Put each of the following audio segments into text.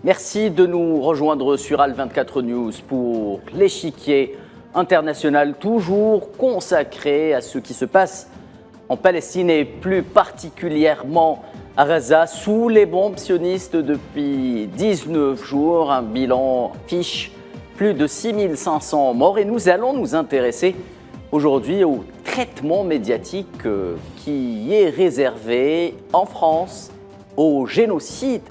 Merci de nous rejoindre sur Al24 News pour l'échiquier international, toujours consacré à ce qui se passe en Palestine et plus particulièrement à Gaza, sous les bombes sionistes depuis 19 jours. Un bilan fiche plus de 6500 morts et nous allons nous intéresser aujourd'hui au traitement médiatique qui est réservé en France au génocide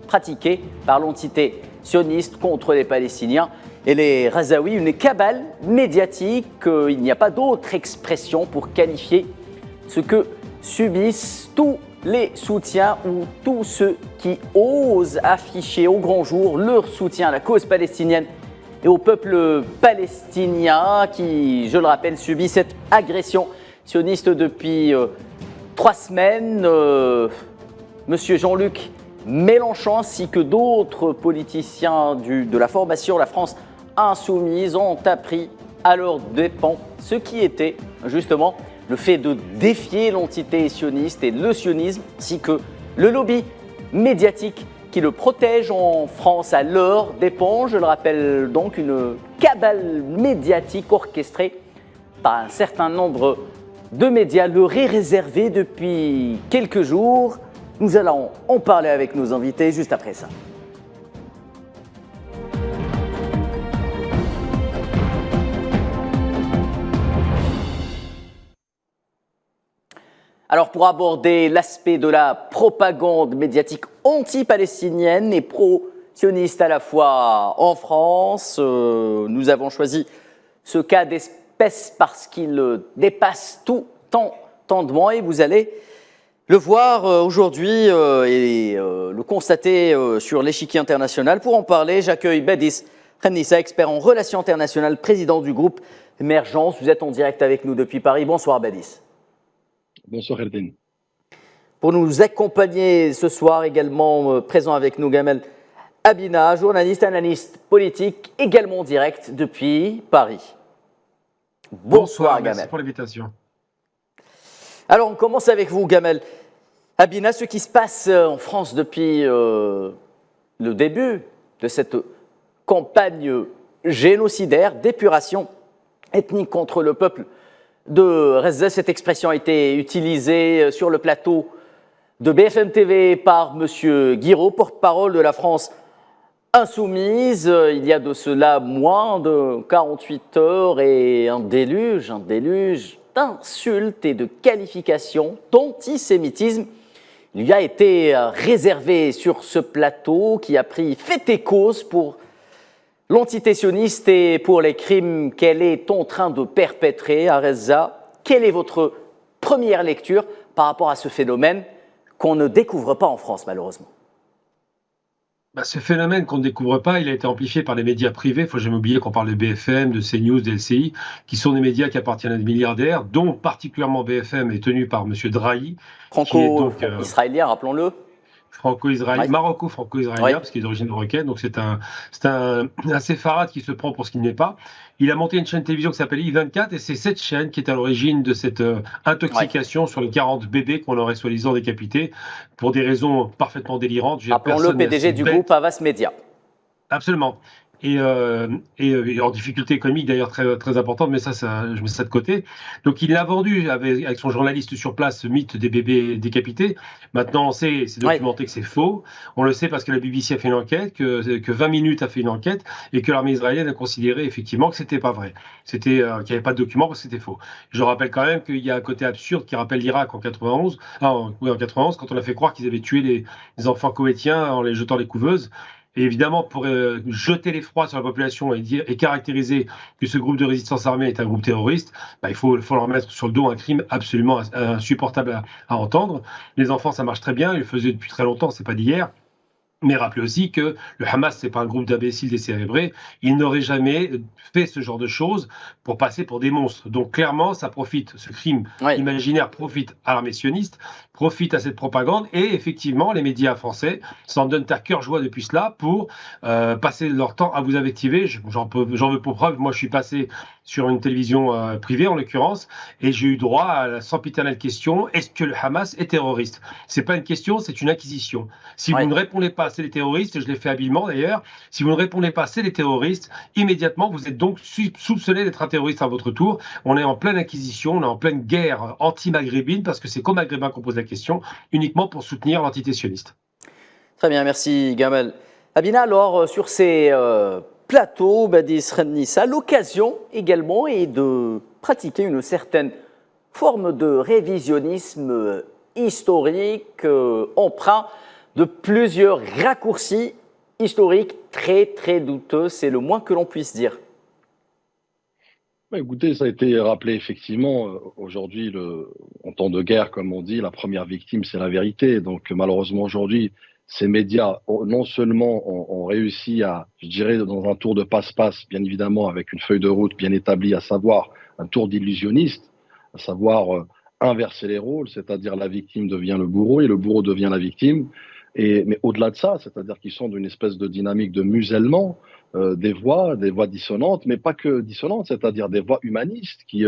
pratiqué par l'entité sioniste contre les Palestiniens et les Gazaouis, une cabale médiatique. Il n'y a pas d'autre expression pour qualifier ce que subissent tous les soutiens ou tous ceux qui osent afficher au grand jour leur soutien à la cause palestinienne et au peuple palestinien qui, je le rappelle, subit cette agression sioniste depuis 3 semaines. Monsieur Jean-Luc Mélenchon ainsi que d'autres politiciens de la formation La France Insoumise ont appris à leurs dépens ce qui était justement le fait de défier l'entité sioniste et le sionisme ainsi que le lobby médiatique qui le protège en France à leurs dépens. Je le rappelle donc, une cabale médiatique orchestrée par un certain nombre de médias leur est réservée depuis quelques jours. Nous allons en parler avec nos invités juste après ça. Alors pour aborder l'aspect de la propagande médiatique anti-palestinienne et pro-sioniste à la fois en France, nous avons choisi ce cas d'espèce parce qu'il dépasse tout entendement et vous allez le voir aujourd'hui et le constater sur l'échiquier international. Pour en parler, j'accueille Badis Khanissa, expert en relations internationales, président du groupe Émergence. Vous êtes en direct avec nous depuis Paris. Bonsoir Badis. Bonsoir Erdine. Pour nous accompagner ce soir, également présent avec nous, Gamel Abina, journaliste, analyste politique, également en direct depuis Paris. Bonsoir Gamel. Merci pour l'invitation. Alors, on commence avec vous, Gamel Abina. Ce qui se passe en France depuis le début de cette campagne génocidaire d'épuration ethnique contre le peuple de Gaza. Cette expression a été utilisée sur le plateau de BFM TV par M. Guiraud, porte-parole de la France Insoumise. Il y a de cela moins de 48 heures et un déluge d'insultes et de qualifications d'antisémitisme lui a été réservé sur ce plateau qui a pris fait et cause pour l'entité sioniste et pour les crimes qu'elle est en train de perpétrer à Gaza. Quelle est votre première lecture par rapport à ce phénomène qu'on ne découvre pas en France malheureusement? Ce phénomène qu'on ne découvre pas, il a été amplifié par les médias privés. Il ne faut jamais oublier qu'on parle de BFM, de CNews, de LCI, qui sont des médias qui appartiennent à des milliardaires, dont particulièrement BFM est tenu par M. Drahi. Franco-israélien, rappelons-le. Franco-israélien, Oui. Maroco-franco-israélien, Oui. parce qu'il est d'origine marocaine, donc c'est un séfarade qui se prend pour ce qu'il n'est pas. Il a monté une chaîne télévision qui s'appelle I24 et c'est cette chaîne qui est à l'origine de cette intoxication sur les 40 bébés qu'on aurait soi-disant décapités pour des raisons parfaitement délirantes. Rappelons-le, PDG du groupe Havas Media. Absolument. Et en difficulté économique d'ailleurs très, très importante, mais ça, je mets ça de côté. Donc il l'a vendu avec son journaliste sur place, ce mythe des bébés décapités. Maintenant on sait, c'est documenté que c'est faux. On le sait parce que la BBC a fait une enquête, que 20 minutes a fait une enquête et que l'armée israélienne a considéré effectivement que c'était pas vrai. Qu'il n'y avait pas de documents parce que c'était faux. Je rappelle quand même qu'il y a un côté absurde qui rappelle l'Irak en 91. En 91, quand on a fait croire qu'ils avaient tué les enfants koweïtiens en les jetant les couveuses. Et évidemment, pour jeter l'effroi sur la population et caractériser que ce groupe de résistance armée est un groupe terroriste, il faut leur mettre sur le dos un crime absolument insupportable à entendre. Les enfants, ça marche très bien, ils le faisaient depuis très longtemps, c'est pas d'hier. Mais rappelez aussi que le Hamas, c'est pas un groupe d'imbéciles décérébrés. Ils n'auraient jamais fait ce genre de choses pour passer pour des monstres. Donc clairement, ça profite, ce crime imaginaire profite à l'armée sioniste, profite à cette propagande. Et effectivement, les médias français s'en donnent à cœur joie depuis cela pour passer leur temps à vous invectiver. J'en veux pour preuve. Moi, je suis passé sur une télévision privée en l'occurrence, et j'ai eu droit à la sempiternelle question, est-ce que le Hamas est terroriste? C'est pas une question, c'est une acquisition. Si vous Ouais. ne répondez pas, c'est les terroristes, et je l'ai fait habilement d'ailleurs, si vous ne répondez pas, c'est les terroristes, immédiatement vous êtes donc soupçonné d'être un terroriste à votre tour. On est en pleine acquisition, on est en pleine guerre anti-maghrébine, parce que c'est qu'aux Maghrébins qu'on pose la question, uniquement pour soutenir l'entité sioniste. Très bien, merci Gamal. Abina, alors sur ces plateaux, Badi Srenissa, l'occasion également est de pratiquer une certaine forme de révisionnisme historique, emprunt de plusieurs raccourcis historiques très très douteux, c'est le moins que l'on puisse dire. Bah, écoutez, ça a été rappelé effectivement. Aujourd'hui, en temps de guerre, comme on dit, la première victime, c'est la vérité. Donc malheureusement aujourd'hui, ces médias non seulement ont réussi à, je dirais, dans un tour de passe-passe, bien évidemment, avec une feuille de route bien établie, à savoir un tour d'illusionniste, à savoir inverser les rôles, c'est-à-dire la victime devient le bourreau et le bourreau devient la victime. Mais au-delà de ça, c'est-à-dire qu'ils sont d'une espèce de dynamique de musellement, des voix dissonantes, mais pas que dissonantes, c'est-à-dire des voix humanistes qui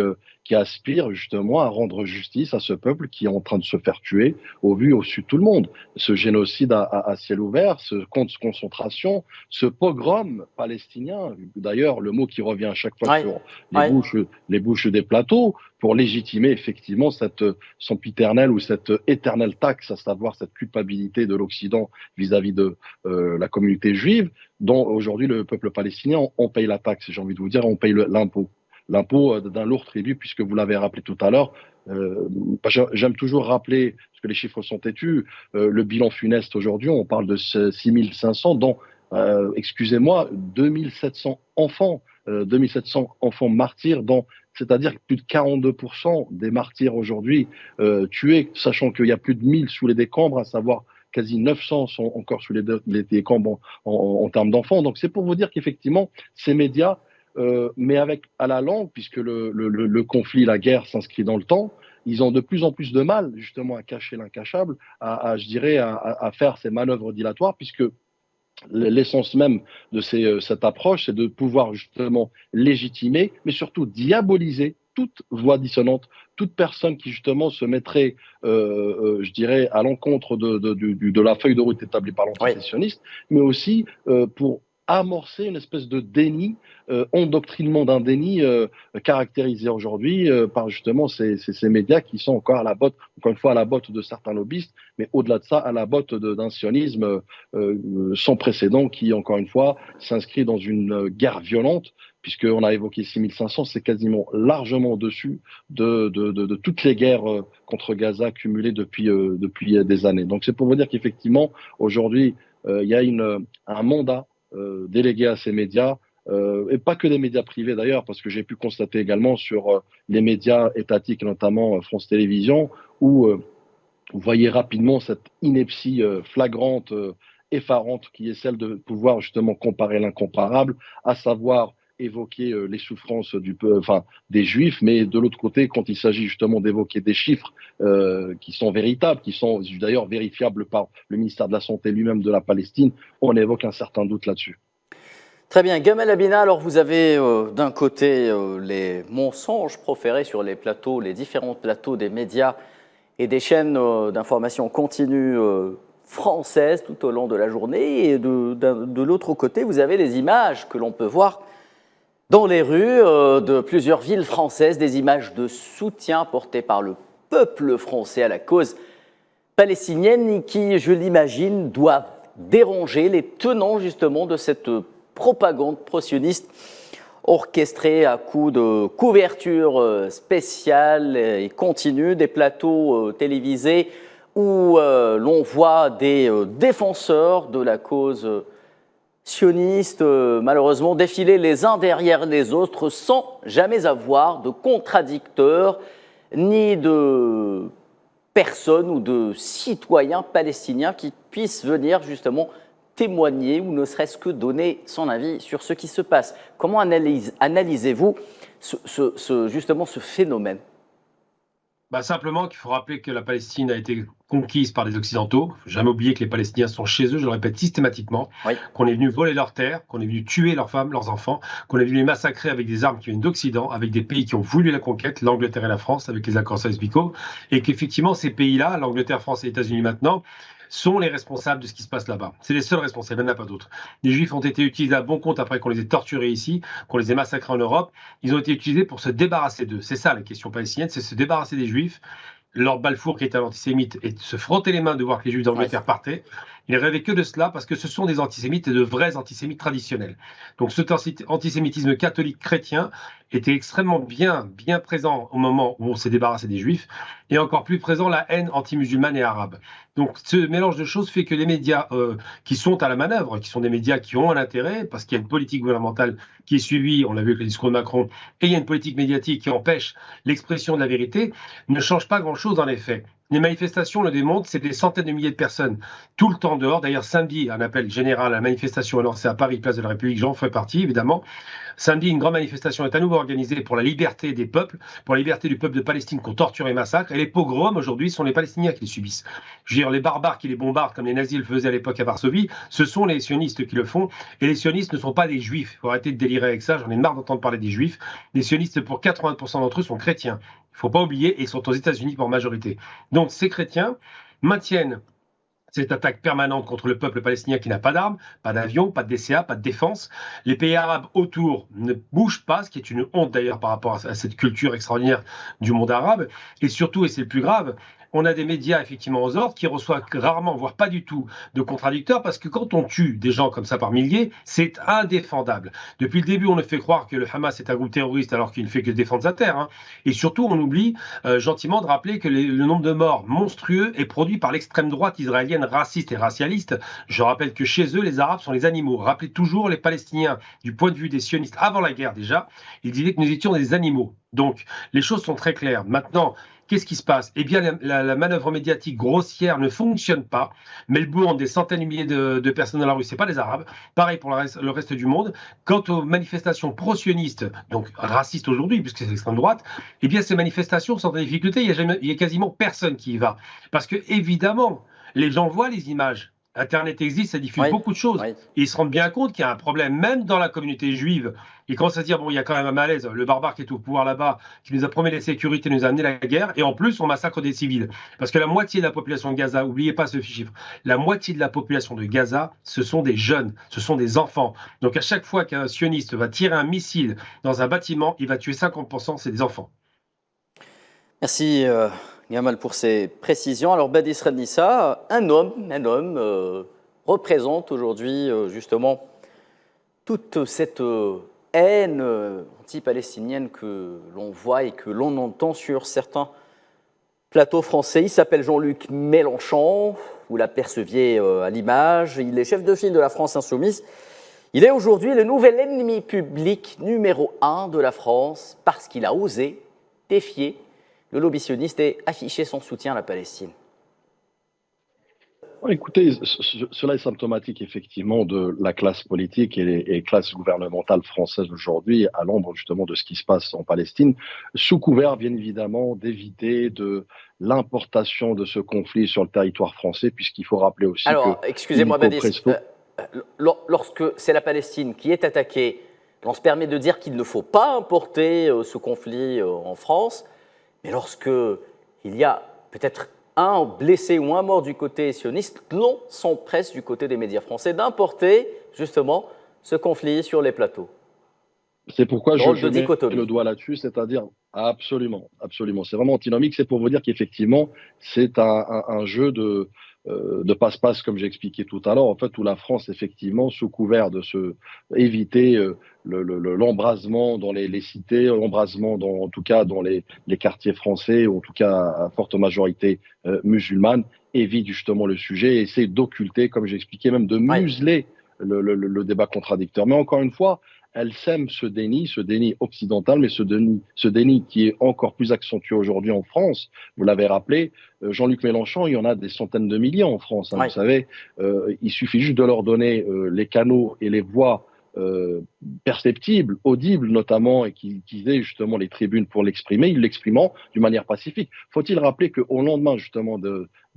aspirent justement à rendre justice à ce peuple qui est en train de se faire tuer au vu et au su de tout le monde. Ce génocide à ciel ouvert, ce camp de concentration, ce pogrom palestinien, d'ailleurs le mot qui revient à chaque fois Ouais, sur ouais. les bouches des plateaux, pour légitimer effectivement cette sempiternelle ou cette éternelle taxe, à savoir cette culpabilité de l'Occident vis-à-vis de la communauté juive, dont aujourd'hui le peuple palestinien, on paye la taxe, j'ai envie de vous dire, on paye l'impôt. L'impôt d'un lourd tribut, puisque vous l'avez rappelé tout à l'heure. J'aime toujours rappeler, parce que les chiffres sont têtus, le bilan funeste aujourd'hui, on parle de 6500, dont, excusez-moi, 2700 enfants, 2700 enfants martyrs, dont c'est-à-dire que plus de 42% des martyrs aujourd'hui tués, sachant qu'il y a plus de 1000 sous les décombres, à savoir quasi 900 sont encore sous les décombres en termes d'enfants. Donc c'est pour vous dire qu'effectivement, ces médias, mais avec à la langue, puisque le conflit, la guerre s'inscrit dans le temps, ils ont de plus en plus de mal justement à cacher l'incachable, je dirais, à faire ces manœuvres dilatoires, puisque l'essence même de cette approche, c'est de pouvoir justement légitimer, mais surtout diaboliser toute voix dissonante, toute personne qui justement se mettrait, je dirais, à l'encontre de la feuille de route établie par Oui. l'antisémitisme, mais aussi pour amorcer une espèce de déni, endoctrinement d'un déni caractérisé aujourd'hui par justement ces médias qui sont encore à la botte, encore une fois à la botte de certains lobbyistes, mais au-delà de ça, à la botte d'un sionisme sans précédent qui, encore une fois, s'inscrit dans une guerre violente, puisqu'on a évoqué 6500, c'est quasiment largement au-dessus de toutes les guerres contre Gaza cumulées depuis des années. Donc c'est pour vous dire qu'effectivement, aujourd'hui, il y a un mandat délégué à ces médias, et pas que des médias privés d'ailleurs, parce que j'ai pu constater également sur les médias étatiques, notamment France Télévisions, où vous voyez rapidement cette ineptie flagrante, effarante, qui est celle de pouvoir justement comparer l'incomparable, à savoir évoquer les souffrances des Juifs, mais de l'autre côté, quand il s'agit justement d'évoquer des chiffres qui sont véritables, qui sont d'ailleurs vérifiables par le ministère de la Santé lui-même de la Palestine, on évoque un certain doute là-dessus. Très bien, Gamal Abina, alors vous avez d'un côté les mensonges proférés sur les plateaux, les différents plateaux des médias et des chaînes d'information continue françaises tout au long de la journée, et de l'autre côté, vous avez les images que l'on peut voir dans les rues de plusieurs villes françaises, des images de soutien portées par le peuple français à la cause palestinienne qui, je l'imagine, doivent déranger les tenants justement de cette propagande pro-sioniste orchestrée à coups de couverture spéciale et continue, des plateaux télévisés où l'on voit des défenseurs de la cause sionistes, malheureusement, défiler les uns derrière les autres sans jamais avoir de contradicteurs ni de personnes ou de citoyens palestiniens qui puissent venir justement témoigner ou ne serait-ce que donner son avis sur ce qui se passe. Comment analysez-vous justement ce phénomène ? Simplement qu'il faut rappeler que la Palestine a été conquise par les Occidentaux. Faut jamais oublier que les Palestiniens sont chez eux, je le répète systématiquement, Oui. qu'on est venu voler leurs terres, qu'on est venu tuer leurs femmes, leurs enfants, qu'on est venu les massacrer avec des armes qui viennent d'Occident, avec des pays qui ont voulu la conquête, l'Angleterre et la France, avec les accords Sykes-Picot, et qu'effectivement ces pays-là, l'Angleterre, France et les États-Unis maintenant, sont les responsables de ce qui se passe là-bas. C'est les seuls responsables, il n'y en a pas d'autres. Les Juifs ont été utilisés à bon compte après qu'on les ait torturés ici, qu'on les ait massacrés en Europe. Ils ont été utilisés pour se débarrasser d'eux. C'est ça la question palestinienne, c'est se débarrasser des Juifs. Lord Balfour, qui était un antisémite, et de se frotter les mains de voir que les Juifs d'Angleterre partaient. Il rêvait que de cela parce que ce sont des antisémites et de vrais antisémites traditionnels. Donc cet antisémitisme catholique chrétien était extrêmement bien présent au moment où on s'est débarrassé des Juifs, et encore plus présent la haine anti-musulmane et arabe. Donc ce mélange de choses fait que les médias qui sont à la manœuvre, qui sont des médias qui ont un intérêt, parce qu'il y a une politique gouvernementale qui est suivie, on l'a vu avec le discours de Macron, et il y a une politique médiatique qui empêche l'expression de la vérité, ne change pas grand-chose dans les faits. Les manifestations le démontrent, c'est des centaines de milliers de personnes tout le temps dehors. D'ailleurs, samedi, un appel général à la manifestation est lancé à Paris, place de la République. J'en ferai partie, évidemment. Samedi, une grande manifestation est à nouveau organisée pour la liberté des peuples, pour la liberté du peuple de Palestine qu'on torture et massacre. Et les pogroms, aujourd'hui, sont les Palestiniens qui les subissent. Je veux dire, les barbares qui les bombardent, comme les nazis le faisaient à l'époque à Varsovie, ce sont les sionistes qui le font. Et les sionistes ne sont pas des juifs. Il faut arrêter de délirer avec ça. J'en ai marre d'entendre parler des juifs. Les sionistes, pour 80% d'entre eux, sont chrétiens. Il ne faut pas oublier, et ils sont aux États-Unis pour majorité. Donc ces chrétiens maintiennent cette attaque permanente contre le peuple palestinien qui n'a pas d'armes, pas d'avions, pas de DCA, pas de défense. Les pays arabes autour ne bougent pas, ce qui est une honte d'ailleurs par rapport à cette culture extraordinaire du monde arabe. Et surtout, et c'est le plus grave, on a des médias effectivement aux ordres qui reçoivent rarement, voire pas du tout, de contradicteurs, parce que quand on tue des gens comme ça par milliers, c'est indéfendable. Depuis le début, on ne fait croire que le Hamas est un groupe terroriste alors qu'il ne fait que défendre sa terre. Hein. Et surtout, on oublie gentiment de rappeler que le nombre de morts monstrueux est produit par l'extrême droite israélienne raciste et racialiste. Je rappelle que chez eux, les Arabes sont les animaux. Rappelez toujours les Palestiniens, du point de vue des sionistes, avant la guerre déjà, ils disaient que nous étions des animaux. Donc, les choses sont très claires. Maintenant, qu'est-ce qui se passe? Eh bien, la manœuvre médiatique grossière ne fonctionne pas. Melbourne, des centaines de milliers de personnes dans la rue, c'est pas les Arabes. Pareil pour le reste du monde. Quant aux manifestations pro-sionistes, donc racistes aujourd'hui, puisque c'est l'extrême droite, eh bien, ces manifestations sont en difficulté. Il y a quasiment personne qui y va. Parce que, évidemment, les gens voient les images. Internet existe, ça diffuse beaucoup de choses. Et ils se rendent bien compte qu'il y a un problème, même dans la communauté juive. Ils commencent à se dire, bon, il y a quand même un malaise. Le barbare qui est au pouvoir là-bas, qui nous a promis la sécurité, nous a amené la guerre. Et en plus, on massacre des civils. Parce que la moitié de la population de Gaza, n'oubliez pas ce chiffre, la moitié de la population de Gaza, ce sont des jeunes, ce sont des enfants. Donc à chaque fois qu'un sioniste va tirer un missile dans un bâtiment, il va tuer 50%, c'est des enfants. Merci Gamal pour ces précisions. Alors Badis Radnissa, un homme représente aujourd'hui justement toute cette haine anti-palestinienne que l'on voit et que l'on entend sur certains plateaux français. Il s'appelle Jean-Luc Mélenchon, vous l'aperceviez à l'image. Il est chef de file de la France Insoumise. Il est aujourd'hui le nouvel ennemi public numéro 1 de la France parce qu'il a osé défier le lobby sioniste et afficher son soutien à la Palestine. Écoutez, cela est symptomatique effectivement de la classe politique et classe gouvernementale française aujourd'hui, à l'ombre justement de ce qui se passe en Palestine, sous couvert bien évidemment d'éviter de l'importation de ce conflit sur le territoire français, puisqu'il faut rappeler aussi Alors, excusez-moi Badis, lorsque c'est la Palestine qui est attaquée, on se permet de dire qu'il ne faut pas importer ce conflit en France. Mais lorsqu'il y a peut-être un blessé ou un mort du côté sioniste, l'on s'empresse du côté des médias français d'importer justement ce conflit sur les plateaux. C'est pourquoi je mets le doigt là-dessus, c'est-à-dire absolument. C'est vraiment antinomique. C'est pour vous dire qu'effectivement, c'est un jeu de passe-passe, comme j'ai expliqué tout à l'heure, en fait, où la France, effectivement, sous couvert de éviter l'embrasement dans les cités, l'embrasement en tout cas dans les quartiers français, ou en tout cas à forte majorité musulmane, évite justement le sujet et essaie d'occulter, comme j'ai expliqué, même de museler le débat contradicteur. Mais encore une fois, elle sème ce déni occidental, mais ce déni qui est encore plus accentué aujourd'hui en France. Vous l'avez rappelé, Jean-Luc Mélenchon, il y en a des centaines de milliers en France. Hein, vous savez, il suffit juste de leur donner les canaux et les voix perceptibles, audibles notamment, et qu'ils aient justement les tribunes pour l'exprimer, ils l'expriment d'une manière pacifique. Faut-il rappeler qu'au lendemain justement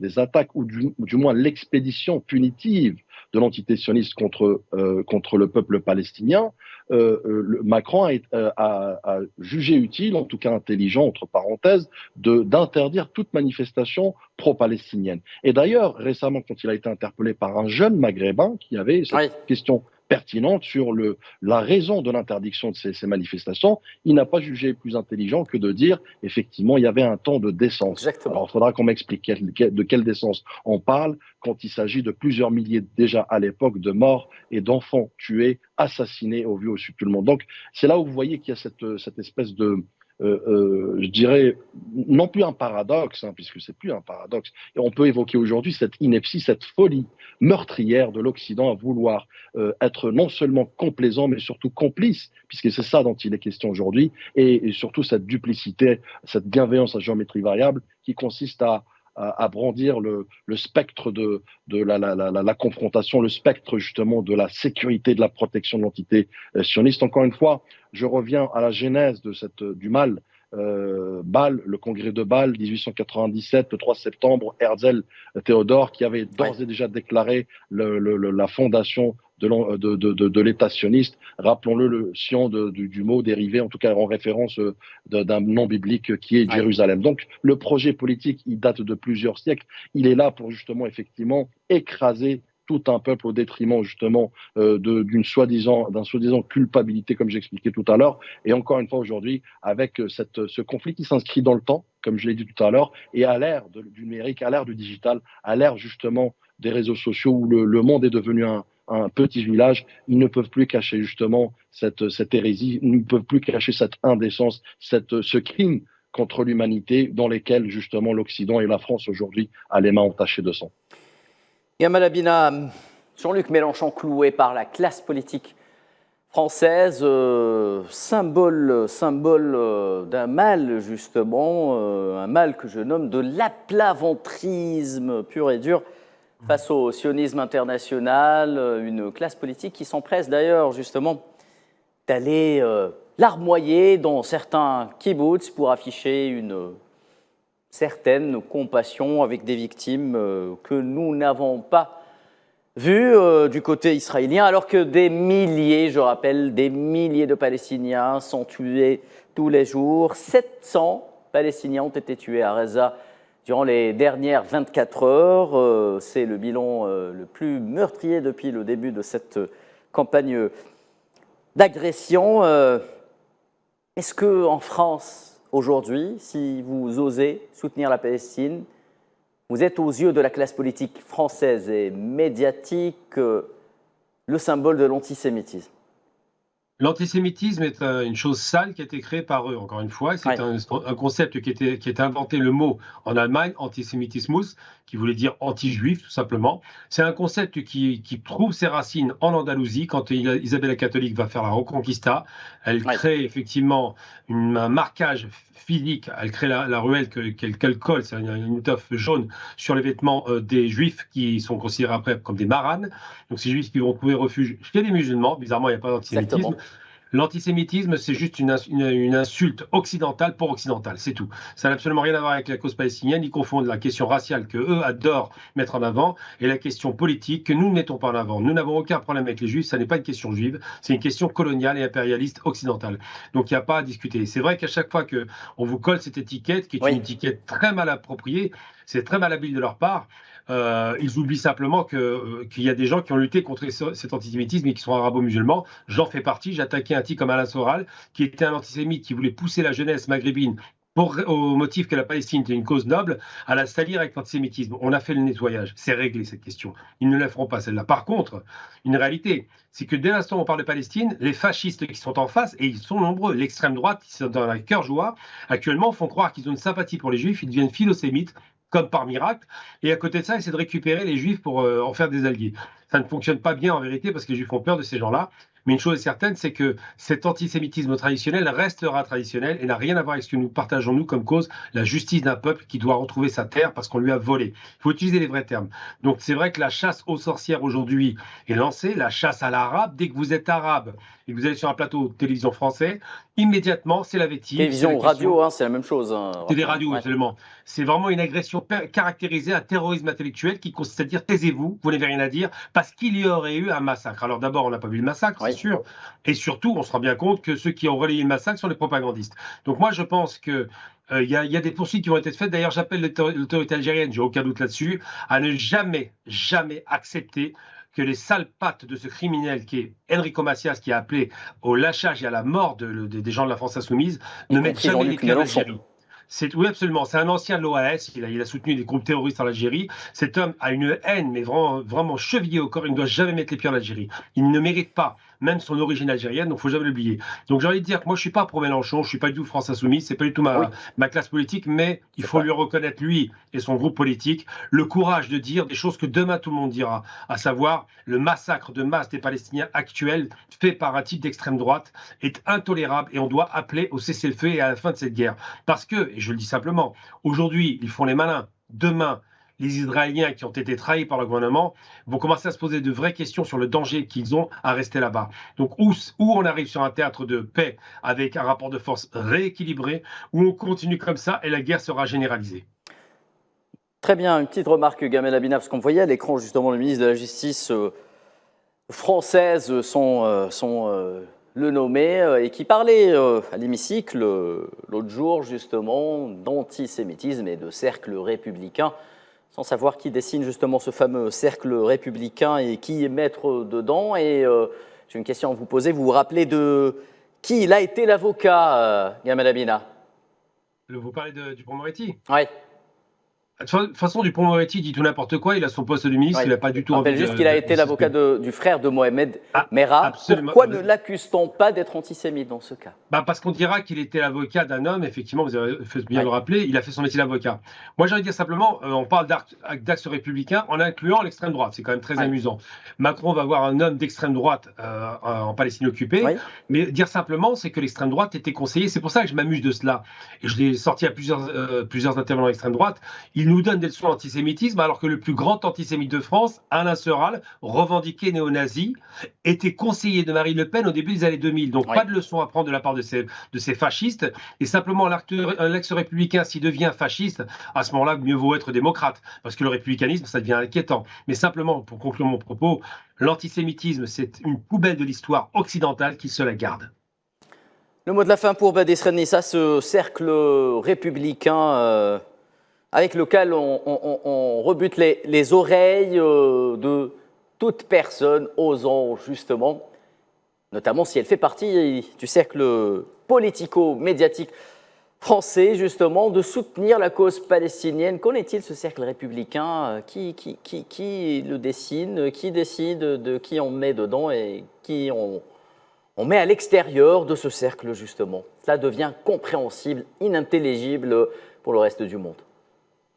des attaques, ou du moins l'expédition punitive de l'entité sioniste contre le peuple palestinien, Macron a jugé utile, en tout cas intelligent, entre parenthèses, d'interdire toute manifestation pro-palestinienne. Et d'ailleurs, récemment, quand il a été interpellé par un jeune maghrébin qui avait cette question pertinente sur la raison de l'interdiction de ces manifestations, il n'a pas jugé plus intelligent que de dire, effectivement, il y avait un temps de décence. Exactement. Alors, il faudra qu'on m'explique de quelle décence on parle quand il s'agit de plusieurs milliers, déjà à l'époque, de morts et d'enfants tués, assassinés au vu au su de tout le monde. Donc, c'est là où vous voyez qu'il y a cette espèce de, je dirais, non plus un paradoxe, puisque c'est plus un paradoxe. Et on peut évoquer aujourd'hui cette ineptie, cette folie meurtrière de l'Occident à vouloir être non seulement complaisant, mais surtout complice, puisque c'est ça dont il est question aujourd'hui, et surtout cette duplicité, cette bienveillance à géométrie variable qui consiste à brandir le spectre de la confrontation, le spectre justement de la sécurité, de la protection de l'entité sioniste. Encore une fois, je reviens à la genèse du mal. Bâle, le congrès de Bâle, 1897, le 3 septembre, Herzl Théodore, qui avait d'ores et déjà déclaré la fondation de l'État sioniste. Rappelons-le, le sion du mot dérivé, en tout cas en référence d'un nom biblique qui est Jérusalem. Donc, le projet politique, il date de plusieurs siècles. Il est là pour justement, effectivement, écraser tout un peuple au détriment justement d'un soi-disant culpabilité, comme j'expliquais tout à l'heure. Et encore une fois aujourd'hui, avec ce conflit qui s'inscrit dans le temps, comme je l'ai dit tout à l'heure, et à l'ère du numérique, à l'ère du digital, à l'ère justement des réseaux sociaux où le monde est devenu un petit village, ils ne peuvent plus cacher justement cette hérésie, ils ne peuvent plus cacher cette indécence, ce crime contre l'humanité dans lesquels justement l'Occident et la France aujourd'hui a les mains entachées de sang. Gamal Abina, Jean-Luc Mélenchon cloué par la classe politique française, symbole d'un mal justement, un mal que je nomme de l'aplaventrisme pur et dur face au sionisme international, une classe politique qui s'empresse d'ailleurs justement d'aller larmoyer dans certains kibbutz pour afficher une certaine compassion avec des victimes que nous n'avons pas vues du côté israélien, alors que des milliers, je rappelle, des milliers de Palestiniens sont tués tous les jours. 700 Palestiniens ont été tués à Gaza durant les dernières 24 heures. C'est le bilan le plus meurtrier depuis le début de cette campagne d'agression. Est-ce qu'en France, aujourd'hui, si vous osez soutenir la Palestine, vous êtes aux yeux de la classe politique française et médiatique le symbole de l'antisémitisme? L'antisémitisme est une chose sale qui a été créée par eux, encore une fois. C'est un concept qui était inventé, le mot en Allemagne, antisémitismus, qui voulait dire anti-juif, tout simplement. C'est un concept qui trouve ses racines en Andalousie, quand Isabelle la catholique va faire la Reconquista. Elle crée effectivement un marquage physique, elle crée la ruelle qu'elle colle, c'est une étoffe jaune sur les vêtements des juifs qui sont considérés après comme des maranes. Donc ces juifs qui vont trouver refuge chez les musulmans. Bizarrement, il n'y a pas d'antisémitisme. Exactement. L'antisémitisme, c'est juste une insulte occidentale pour occidentale, c'est tout. Ça n'a absolument rien à voir avec la cause palestinienne. Ils confondent la question raciale que eux adorent mettre en avant et la question politique que nous ne mettons pas en avant. Nous n'avons aucun problème avec les juifs, ça n'est pas une question juive, c'est une question coloniale et impérialiste occidentale. Donc il n'y a pas à discuter. C'est vrai qu'à chaque fois qu'on vous colle cette étiquette, qui est une étiquette très mal appropriée, c'est très malhabile de leur part. Ils oublient simplement qu'il y a des gens qui ont lutté contre cet antisémitisme et qui sont arabo-musulmans. J'en fais partie. J'ai attaqué un type comme Alain Soral, qui était un antisémite qui voulait pousser la jeunesse maghrébine au motif que la Palestine était une cause noble, à la salir avec l'antisémitisme. On a fait le nettoyage. C'est réglé, cette question. Ils ne la feront pas, celle-là. Par contre, une réalité, c'est que dès l'instant où on parle de Palestine, les fascistes qui sont en face, et ils sont nombreux, l'extrême droite, qui sont dans la cœur joie, actuellement, font croire qu'ils ont une sympathie pour les juifs, ils deviennent philosémites, comme par miracle, et à côté de ça, essayer de récupérer les juifs pour en faire des alliés. Ça ne fonctionne pas bien en vérité, parce que les juifs ont peur de ces gens-là, Mais une chose est certaine, c'est que cet antisémitisme traditionnel restera traditionnel et n'a rien à voir avec ce que nous partageons, nous, comme cause, la justice d'un peuple qui doit retrouver sa terre parce qu'on lui a volé. Il faut utiliser les vrais termes. Donc c'est vrai que la chasse aux sorcières aujourd'hui est lancée, la chasse à l'arabe. Dès que vous êtes arabe et que vous allez sur un plateau de télévision français, immédiatement, c'est la vétive. Télévision, radio, hein, c'est la même chose. Hein, c'est des radios, absolument. C'est vraiment une agression caractérisée, un terrorisme intellectuel qui consiste à dire taisez-vous, vous n'avez rien à dire, parce qu'il y aurait eu un massacre. Alors d'abord, on n'a pas vu le massacre, c'est sûr, et surtout, on se rend bien compte que ceux qui ont relayé le massacre sont les propagandistes. Donc moi, je pense que il y a des poursuites qui vont être faites. D'ailleurs, j'appelle l'autorité algérienne, j'ai aucun doute là-dessus, à ne jamais, jamais accepter que les sales pattes de ce criminel qui est Enrico Macias, qui a appelé au lâchage et à la mort des gens de la France insoumise, ne mettent jamais les pieds en Algérie. Oui, absolument. C'est un ancien de l'OAS. Il a soutenu des groupes terroristes en Algérie. Cet homme a une haine, mais vraiment, vraiment chevillée au corps. Il ne doit jamais mettre les pieds en Algérie. Il ne mérite pas, même son origine algérienne, donc il ne faut jamais l'oublier. Donc j'ai envie de dire que moi, je ne suis pas pro Mélenchon, je ne suis pas du tout France Insoumise, ce n'est pas du tout ma classe politique, mais il faut lui reconnaître, lui et son groupe politique, le courage de dire des choses que demain tout le monde dira, à savoir le massacre de masse des Palestiniens actuels fait par un type d'extrême droite est intolérable et on doit appeler au cessez-le-feu et à la fin de cette guerre. Parce que, et je le dis simplement, aujourd'hui, ils font les malins, demain, les Israéliens qui ont été trahis par le gouvernement vont commencer à se poser de vraies questions sur le danger qu'ils ont à rester là-bas. Donc, où on arrive sur un théâtre de paix avec un rapport de force rééquilibré, où on continue comme ça et la guerre sera généralisée. Très bien, une petite remarque, Gamel Abina, parce qu'on voyait à l'écran justement le ministre de la Justice française le nommer et qui parlait à l'hémicycle l'autre jour justement d'antisémitisme et de cercle républicain, sans savoir qui dessine justement ce fameux cercle républicain et qui est maître dedans. Et j'ai une question à vous poser. Vous vous rappelez de qui il a été l'avocat, Gamel Abina? Vous parlez du Dupond-Moretti? Oui. De toute façon, Dupond-Moretti dit tout n'importe quoi. Il a son poste de ministre. Il n'a pas du tout. Je rappelle juste qu'il a été l'avocat du frère de Mohamed Merah. Absolument. Pourquoi ne l'accuse-t-on pas d'être antisémite dans ce cas? Parce qu'on dira qu'il était l'avocat d'un homme. Effectivement, vous avez fait bien le rappeler. Il a fait son métier d'avocat. Moi, j'allais dire simplement, on parle d'axe républicain en incluant l'extrême droite. C'est quand même très amusant. Macron va avoir un homme d'extrême droite en Palestine occupée. Mais dire simplement, c'est que l'extrême droite était conseillée. C'est pour ça que je m'amuse de cela. Et je l'ai sorti à plusieurs intervenants d'extrême droite. Il nous donne des leçons d'antisémitisme, alors que le plus grand antisémite de France, Alain Soral, revendiqué néo-nazi, était conseiller de Marine Le Pen au début des années 2000. Donc pas de leçons à prendre de la part de ces fascistes. Et simplement, l'ex-républicain, s'il devient fasciste, à ce moment-là, mieux vaut être démocrate. Parce que le républicanisme, ça devient inquiétant. Mais simplement, pour conclure mon propos, l'antisémitisme, c'est une poubelle de l'histoire occidentale qui se la garde. Le mot de la fin pour Badr Srenissa, ce cercle républicain avec lequel on rebute les oreilles de toute personne osant justement, notamment si elle fait partie du cercle politico-médiatique français, justement, de soutenir la cause palestinienne. Qu'en est-il, ce cercle républicain? Qui le dessine? Qui décide de qui on met dedans et qui on met à l'extérieur de ce cercle, justement? Cela devient compréhensible, inintelligible pour le reste du monde.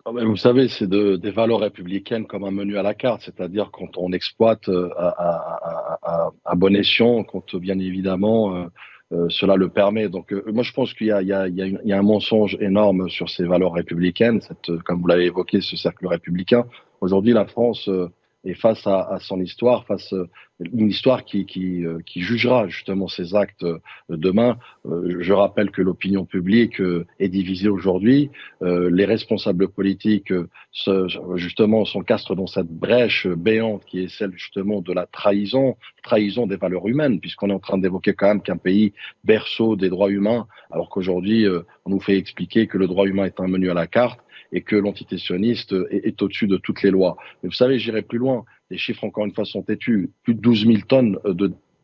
Vous savez, c'est des valeurs républicaines comme un menu à la carte, c'est-à-dire quand on exploite à bon escient, quand bien évidemment cela le permet. Donc moi je pense qu'il y a un mensonge énorme sur ces valeurs républicaines, comme vous l'avez évoqué, ce cercle républicain. Aujourd'hui, la France est face à son histoire, une histoire qui jugera justement ses actes demain. Je rappelle que l'opinion publique est divisée aujourd'hui. Les responsables politiques justement s'encastrent dans cette brèche béante qui est celle justement de la trahison des valeurs humaines, puisqu'on est en train d'évoquer quand même qu'un pays berceau des droits humains, alors qu'aujourd'hui on nous fait expliquer que le droit humain est un menu à la carte et que l'antité est au-dessus de toutes les lois. Mais vous savez, j'irai plus loin. Les chiffres, encore une fois, sont têtus. Plus de 12 000 tonnes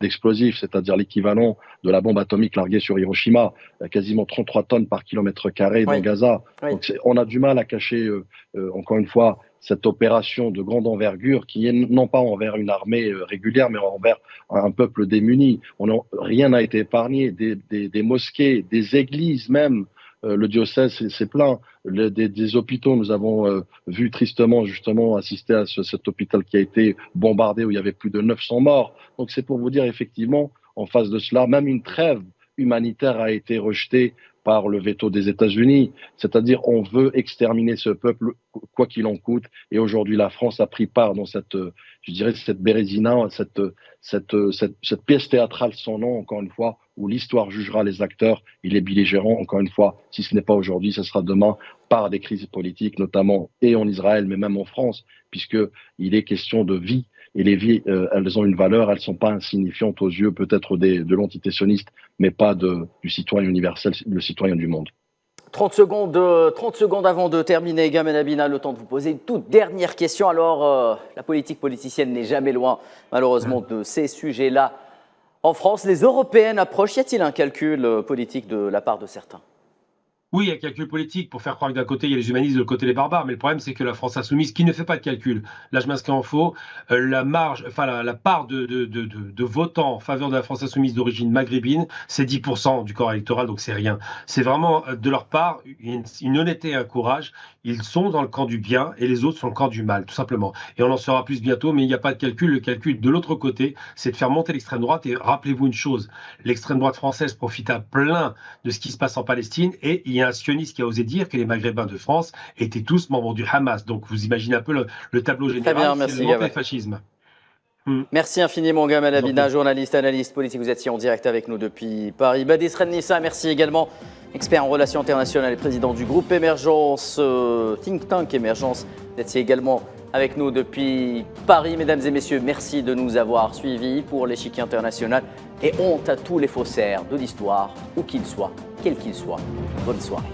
d'explosifs, c'est-à-dire l'équivalent de la bombe atomique larguée sur Hiroshima, quasiment 33 tonnes par kilomètre carré dans Gaza. Donc on a du mal à cacher, encore une fois, cette opération de grande envergure qui est non pas envers une armée régulière, mais envers un peuple démuni. Rien n'a été épargné, des mosquées, des églises même. Le diocèse c'est plein, des hôpitaux. Nous avons vu tristement justement assister à cet hôpital qui a été bombardé où il y avait plus de 900 morts. Donc c'est pour vous dire effectivement, en face de cela. Même une trêve humanitaire a été rejetée par le veto des États-Unis. C'est-à-dire, on veut exterminer ce peuple, quoi qu'il en coûte. Et aujourd'hui, la France a pris part dans cette, je dirais, cette bérésina, cette pièce théâtrale sans nom, encore une fois, où l'histoire jugera les acteurs et les belligérants, encore une fois, si ce n'est pas aujourd'hui, ce sera demain, par des crises politiques, notamment et en Israël, mais même en France, puisqu'il est question de vie. Et les vies, elles ont une valeur, elles ne sont pas insignifiantes aux yeux peut-être de l'entité sioniste, mais pas du citoyen universel, le citoyen du monde. 30 secondes avant de terminer, Gamal Abina, le temps de vous poser une toute dernière question. Alors, la politique politicienne n'est jamais loin, malheureusement, de ces sujets-là. En France, les européennes approchent. Y a-t-il un calcul politique de la part de certains ? Oui, il y a calcul politique pour faire croire que d'un côté il y a les humanistes, de l'autre côté les barbares, mais le problème c'est que la France insoumise qui ne fait pas de calcul, là je m'inscris en faux, la part de votants en faveur de la France insoumise d'origine maghrébine, c'est 10% du corps électoral, donc c'est rien. C'est vraiment de leur part une honnêteté et un courage. Ils sont dans le camp du bien et les autres sont le camp du mal, tout simplement. Et on en saura plus bientôt, mais il n'y a pas de calcul. Le calcul de l'autre côté, c'est de faire monter l'extrême droite. Et rappelez-vous une chose, l'extrême droite française profite à plein de ce qui se passe en Palestine. Et il y a un sioniste qui a osé dire que les Maghrébins de France étaient tous membres du Hamas. Donc vous imaginez un peu le tableau général, c'est le fascisme. Merci infiniment, Gamal Abina, journaliste, analyste politique. Vous êtes ici en direct avec nous depuis Paris. Badis Rennissa, merci également, expert en relations internationales et président du groupe Émergence, think tank Émergence. Vous êtes ici également avec nous depuis Paris. Mesdames et messieurs, merci de nous avoir suivis pour l'échiquier international. Et honte à tous les faussaires de l'histoire, où qu'ils soient, quels qu'ils soient. Bonne soirée.